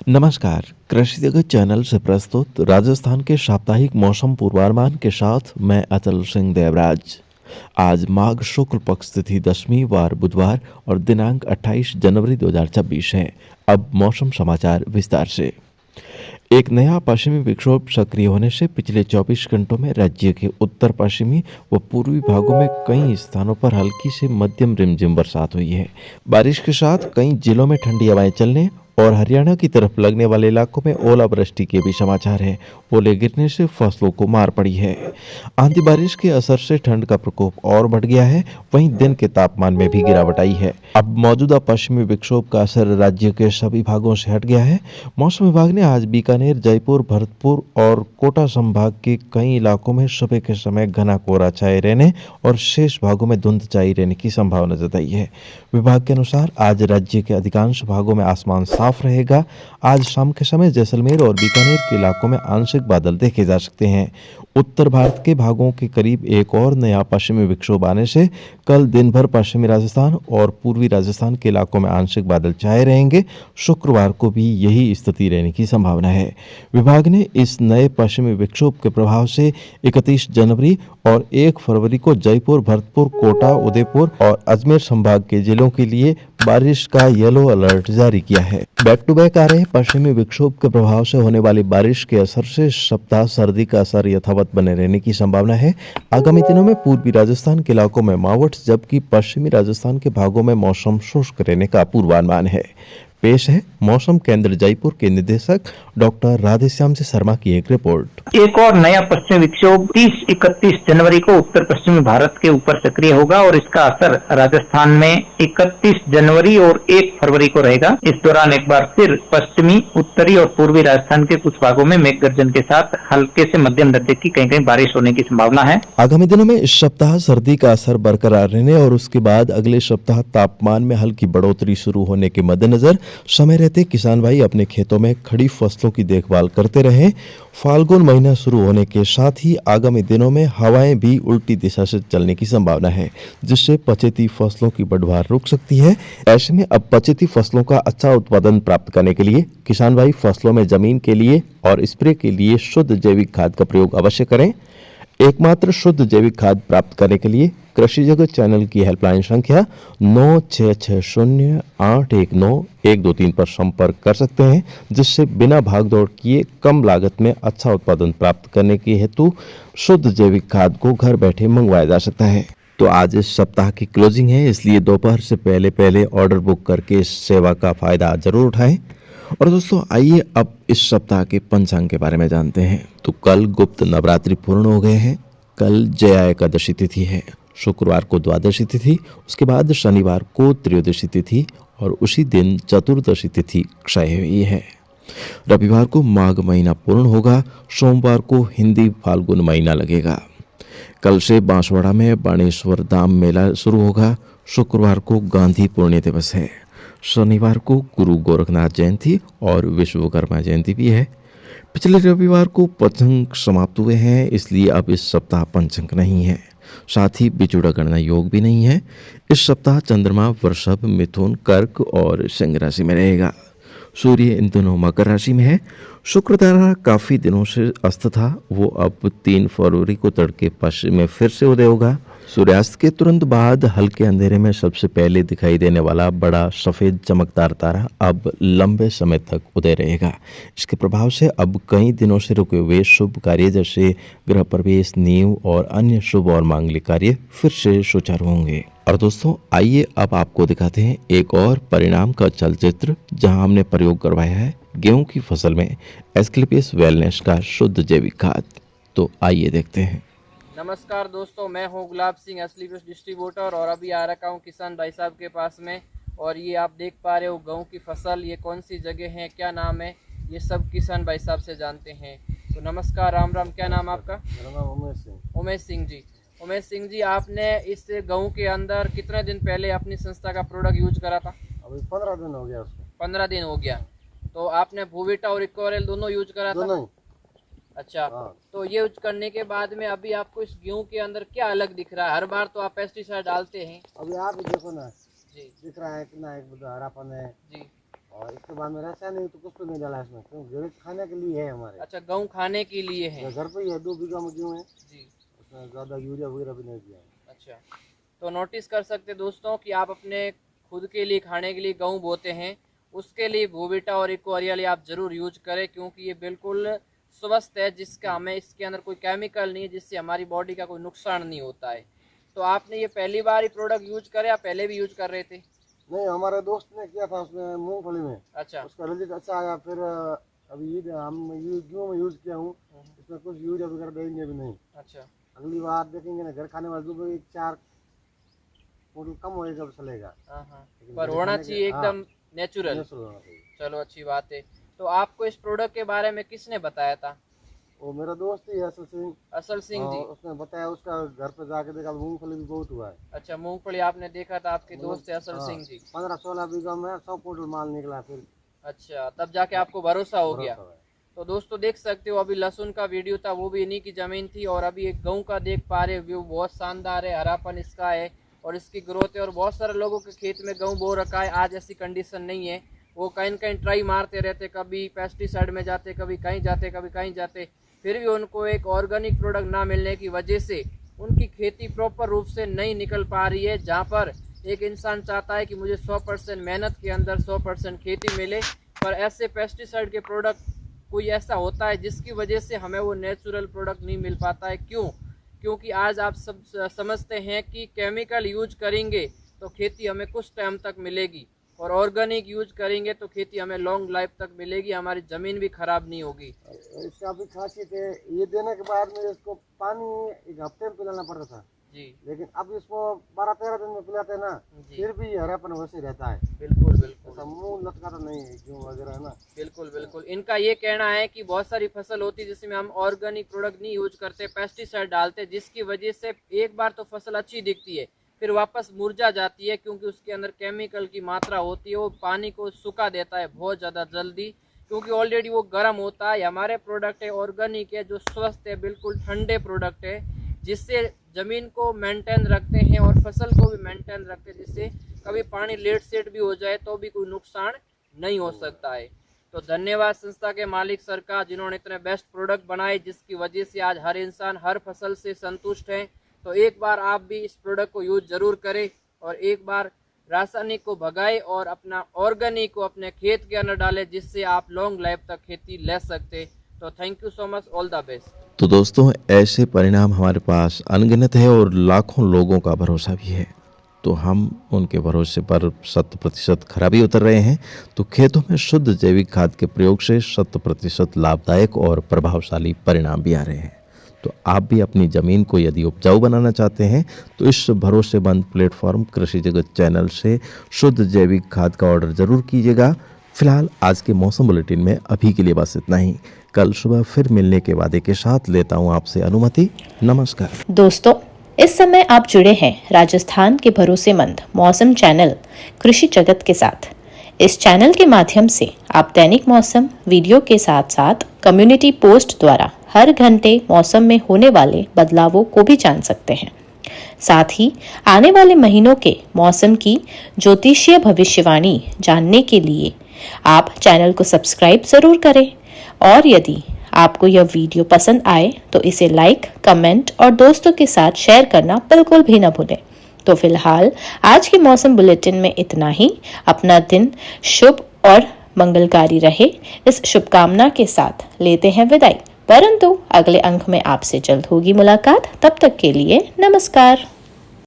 नमस्कार, कृषि जगत चैनल से प्रस्तुत राजस्थान के साप्ताहिक मौसम पूर्वानुमान के साथ मैं अतुल सिंह देवराज। आज माघ शुक्ल पक्ष तिथि 10वीं वार बुधवार और दिनांक 28 जनवरी 2026 है। अब मौसम समाचार विस्तार से। एक नया पश्चिमी विक्षोभ सक्रिय होने से पिछले 24 घंटों में राज्य के उत्तर पश्चिमी व पूर्वी भागों में कई स्थानों पर हल्की से मध्यम रिमझिम बरसात हुई है। बारिश के साथ कई जिलों में ठंडी हवाएं चलने और हरियाणा की तरफ लगने वाले इलाकों में ओलावृष्टि के भी समाचार हैं। ओले गिरने से फसलों को मार पड़ी है। आंधी बारिश के असर से ठंड का प्रकोप और बढ़ गया है। वहीं दिन के तापमान में भी गिरावट आई है। अब मौजूदा पश्चिमी विक्षोभ का असर राज्य के सभी भागों से हट गया है। मौसम विभाग ने आज बीकानेर, जयपुर, भरतपुर और कोटा संभाग के कई इलाकों में सुबह के समय घना कोहरा छाए रहने और शेष भागों में धुंध छाई रहने की संभावना जताई है। विभाग के अनुसार आज राज्य के अधिकांश भागों में आसमान साफ रहेगा। आज शाम के समय जैसलमेर और बीकानेर के इलाकों में आंशिक बादल देखे जा सकते हैं। उत्तर भारत के भागों के करीब एक और नया पश्चिमी विक्षोभ आने से कल दिन भर पश्चिमी राजस्थान और पूर्वी राजस्थान के इलाकों में आंशिक बादल छाए रहेंगे। शुक्रवार को भी यही स्थिति रहने की संभावना है। विभाग ने इस नए पश्चिमी विक्षोभ के प्रभाव से 31 जनवरी और 1 फरवरी को जयपुर, भरतपुर, कोटा, उदयपुर और अजमेर संभाग के जिलों के लिए बारिश का येलो अलर्ट जारी किया है। बैक टू बैक आ रहे पश्चिमी विक्षोभ के प्रभाव से होने वाली बारिश के असर से सप्ताह सर्दी का असर यथावत बने रहने की संभावना है। आगामी दिनों में पूर्वी राजस्थान के इलाकों में मावठ जबकि पश्चिमी राजस्थान के भागों में मौसम शुष्क रहने का पूर्वानुमान है। पेश है मौसम केंद्र जयपुर के निदेशक डॉक्टर राधेश्याम से शर्मा की एक रिपोर्ट। एक और नया पश्चिमी विक्षोभ 30-31 जनवरी को उत्तर पश्चिमी भारत के ऊपर सक्रिय होगा और इसका असर राजस्थान में 31 जनवरी और 1 फरवरी को रहेगा। इस दौरान एक बार फिर पश्चिमी, उत्तरी और पूर्वी राजस्थान के कुछ भागों में मेघ गर्जन के साथ हल्के से मध्यम दर्जे की कहीं कहीं बारिश होने की संभावना है। आगामी दिनों में इस सप्ताह सर्दी का असर बरकरार रहने और उसके बाद अगले सप्ताह तापमान में हल्की बढ़ोतरी शुरू होने के मद्देनजर समय रहते किसान भाई अपने खेतों में खड़ी फसलों की देखभाल करते रहें। फाल्गुन महीना शुरू होने के साथ ही आगामी दिनों में हवाएं भी उल्टी दिशा से चलने की संभावना है, जिससे पचेती फसलों की बढ़वार रुक सकती है। ऐसे में अब पचेती फसलों का अच्छा उत्पादन प्राप्त करने के लिए किसान भाई फसलों में जमीन के लिए और स्प्रे के लिए शुद्ध जैविक खाद का प्रयोग अवश्य करें। एकमात्र शुद्ध जैविक खाद प्राप्त करने के लिए कृषि जगत चैनल की हेल्पलाइन संख्या 9660819123 पर संपर्क कर सकते हैं, जिससे बिना भागदौड़ किए कम लागत में अच्छा उत्पादन प्राप्त करने के हेतु शुद्ध जैविक खाद को घर बैठे मंगवाया जा सकता है। तो आज इस सप्ताह की क्लोजिंग है, इसलिए दोपहर से पहले ऑर्डर बुक करके इस सेवा का फायदा जरूर उठाएं। और दोस्तों आइए अब इस सप्ताह के पंचांग के बारे में जानते हैं। तो कल गुप्त नवरात्रि पूर्ण हो गए हैं। कल जया एकादशी तिथि है। शुक्रवार को द्वादशी तिथि, उसके बाद शनिवार को त्रयोदशी तिथि और उसी दिन चतुर्दशी तिथि क्षय हुई है। रविवार को माघ महीना पूर्ण होगा। सोमवार को हिंदी फाल्गुन महीना लगेगा। कल से बांसवाड़ा में बाणेश्वर धाम मेला शुरू होगा। शुक्रवार को गांधी पुण्य दिवस है। शनिवार को गुरु गोरखनाथ जयंती और विश्वकर्मा जयंती भी है। पिछले रविवार को पंचांग समाप्त हुए हैं, इसलिए अब इस सप्ताह पंचांग नहीं है। साथ ही बिचुड़ा गणना योग भी नहीं है। इस सप्ताह चंद्रमा वृषभ, मिथुन, कर्क और सिंह राशि में रहेगा। सूर्य इन दिनों मकर राशि में है। शुक्र तारा काफी दिनों से अस्त था, वो अब 3 फरवरी को तड़के पश्चिम में फिर से उदय होगा। सूर्यास्त के तुरंत बाद हल्के अंधेरे में सबसे पहले दिखाई देने वाला बड़ा सफेद चमकदार तारा अब लंबे समय तक उदय रहेगा। इसके प्रभाव से अब कई दिनों से रुके हुए शुभ कार्य जैसे गृह प्रवेश, नींव और अन्य शुभ और मांगलिक कार्य फिर से सुचारू होंगे। और दोस्तों आइए अब आपको दिखाते हैं एक और परिणाम का चलचित्र, जहां हमने प्रयोग करवाया है गेहूं की फसल में एस्क्लेपियस वेलनेस का शुद्ध जैविक खाद। तो आइए देखते हैं। नमस्कार दोस्तों, मैं हूं गुलाब सिंह, असली डिस्ट्रीब्यूटर, और अभी आ रखा हूं किसान भाई साहब के पास में। और ये आप देख पा रहे हो गेहूं की फसल, ये कौन सी जगह है, क्या नाम है, ये सब किसान भाई साहब से जानते हैं। तो नमस्कार, राम राम। क्या नाम आपका? मेरा नाम उमेश सिंह। उमेश सिंह जी। उमेश सिंह जी, आपने इस गेहूं के अंदर कितने दिन पहले अपनी संस्था का प्रोडक्ट यूज करा था? अभी 15 दिन हो गया उसको। 15 दिन हो गया। तो आपने भूविटा और इक्वारेल दोनों यूज करा था? दोनों। अच्छा। हाँ। तो ये यूज करने के बाद में अभी आपको इस गेहूं के अंदर क्या अलग दिख रहा है? हर बार तो आप पेस्टिसाइड डालते हैं। अभी आप ही देखो ना जी। दिख रहा है कितना एक हरापन है जी। और इसके बाद में रसा नहीं तो कुछ तो नहीं डाला इसमें, क्यों गेहूं खाने के लिए है हमारे। अच्छा, गेहूं खाने के लिए है घर पे ही है, 2 बीघा में गेहूं है जी। उसमें, ज्यादा यूरिया वगैरह भी नहीं दिया है। अच्छा, तो नोटिस कर सकते दोस्तों कि आप अपने खुद के लिए खाने के लिए गेहूं बोते हैं, उसके लिए बोविटा और इको हरियाली आप जरूर यूज करें, क्योंकि ये बिल्कुल स्वस्थ है, जिसका हमें इसके अंदर कोई केमिकल नहीं है, जिससे हमारी बॉडी का कोई नुकसान नहीं होता है। तो आपने ये पहली बार ही प्रोडक्ट यूज करे या पहले भी यूज कर रहे थे? नहीं, हमारे दोस्त ने किया था उसमें मूंगफली में, अच्छा, उसका रिजल्ट अच्छा आया। फिर अभी हम गेहूं में यूज किया हूँ, इसमें कुछ यूरिया वगैरह देंगे भी नहीं। अच्छा, अगली बार देखेंगे ना, घर खाने वाले जो भी 4 कुंटल कम होएगा तो चलेगा। हाँ हाँ, लेकिन पर घर होना खाने के- चाहिए हाँ, एकदम नेचुरल। नेचुरल होना चाहिए। चलो, अच्छी बात है। तो आपको इस प्रोडक्ट के बारे में किसने बताया था? वो मेरा दोस्त ही है असल सिंह, असल सिंह जी। उसने बताया, उसका घर पे जाके देखा मूंगफली भी बहुत हुआ है। अच्छा, मूंगफली आपने देखा था, आपके दोस्त है असल सिंह जी। 15-16 बीघा में 100 कुंटल माल निकला। फिर अच्छा, तब जाके आपको भरोसा हो गया। भरोसा है। तो दोस्तों देख सकते हो, अभी लहसुन का वीडियो था, वो भी इन्हीं की जमीन थी, और अभी एक गेहूं का देख पा रहे व्यू, बहुत शानदार है, हरापन इसका है और इसकी ग्रोथ है। और बहुत सारे लोगों के खेत में गेहूं बो रखा है, आज ऐसी कंडीशन नहीं है। वो कहीं न कहीं ट्राई मारते रहते, कभी पेस्टिसाइड में जाते, कभी कहीं जाते, कभी कहीं जाते, फिर भी उनको एक ऑर्गेनिक प्रोडक्ट ना मिलने की वजह से उनकी खेती प्रॉपर रूप से नहीं निकल पा रही है। जहाँ पर एक इंसान चाहता है कि मुझे 100% मेहनत के अंदर 100% खेती मिले, पर ऐसे पेस्टिसाइड के प्रोडक्ट कोई ऐसा होता है जिसकी वजह से हमें वो नेचुरल प्रोडक्ट नहीं मिल पाता है। क्यों? क्योंकि आज आप सब समझते हैं कि केमिकल यूज करेंगे तो खेती हमें कुछ टाइम तक मिलेगी, और ऑर्गेनिक यूज करेंगे तो खेती हमें लॉन्ग लाइफ तक मिलेगी, हमारी ज़मीन भी खराब नहीं होगी। इसका भी खासियत है, ये देने के बाद में इसको पानी 1 हफ्ते में पिलाना पड़ता था जी, लेकिन अब इसको 12-13 दिन में पिलाते हैं ना, जी। फिर भी हरापन वैसे रहता है। बिल्कुल बिल्कुल ऐसा मुंह लटका तो नहीं है गेहूं वगैरह है ना। बिल्कुल बिल्कुल। इनका ये कहना है कि बहुत सारी फसल होती है जिसमें हम ऑर्गेनिक प्रोडक्ट नहीं यूज करते, पेस्टिसाइड डालते, जिसकी वजह से एक बार तो फसल अच्छी दिखती है, फिर वापस मुरझा जाती है, क्योंकि उसके अंदर केमिकल की मात्रा होती है, वो पानी को सुखा देता है बहुत ज़्यादा जल्दी, क्योंकि ऑलरेडी वो गर्म होता है। हमारे प्रोडक्ट है ऑर्गेनिक है, जो स्वस्थ है, बिल्कुल ठंडे प्रोडक्ट है, जिससे ज़मीन को मेंटेन रखते हैं और फसल को भी मेंटेन रखते हैं, जिससे कभी पानी लेट सेट भी हो जाए तो भी कोई नुकसान नहीं हो सकता है। तो धन्यवाद संस्था के मालिक सर का, जिन्होंने इतने बेस्ट प्रोडक्ट बनाए, जिसकी वजह से आज हर इंसान हर फसल से संतुष्ट है। तो एक बार आप भी इस प्रोडक्ट को यूज जरूर करें, और एक बार रासायनिक को भगाए और अपना ऑर्गेनिक को अपने खेत के अंदर डालें, जिससे आप लॉन्ग लाइफ तक खेती ले सकते। तो thank you so much, all the best. तो दोस्तों, ऐसे परिणाम हमारे पास अनगिनत है और लाखों लोगों का भरोसा भी है, तो हम उनके भरोसे पर 100% खराबी उतर रहे हैं। तो खेतों में शुद्ध जैविक खाद के प्रयोग से 100% लाभदायक और प्रभावशाली परिणाम भी आ रहे हैं। तो आप भी अपनी ज़मीन को यदि उपजाऊ बनाना चाहते हैं तो इस भरोसेमंद प्लेटफॉर्म कृषि जगत चैनल से शुद्ध जैविक खाद का ऑर्डर ज़रूर कीजिएगा। फिलहाल आज के मौसम बुलेटिन में अभी के लिए बस इतना ही। कल सुबह फिर मिलने के वादे के साथ लेता हूं आपसे अनुमति। नमस्कार दोस्तों, इस समय आप जुड़े हैं राजस्थान के भरोसेमंद मौसम चैनल कृषि जगत के साथ। इस चैनल के माध्यम से आप दैनिक मौसम वीडियो के साथ साथ कम्युनिटी पोस्ट द्वारा हर घंटे मौसम में होने वाले बदलावों को भी जान सकते हैं। साथ ही आने वाले महीनों के मौसम की ज्योतिषीय भविष्यवाणी जानने के लिए आप चैनल को सब्सक्राइब जरूर करें, और यदि आपको यह वीडियो पसंद आए तो इसे लाइक, कमेंट और दोस्तों के साथ शेयर करना बिल्कुल भी न भूलें। तो फिलहाल आज के मौसम बुलेटिन में इतना ही। अपना दिन शुभ और मंगलकारी रहे, इस शुभकामना के साथ लेते हैं विदाई, परंतु अगले अंक में आपसे जल्द होगी मुलाकात। तब तक के लिए नमस्कार।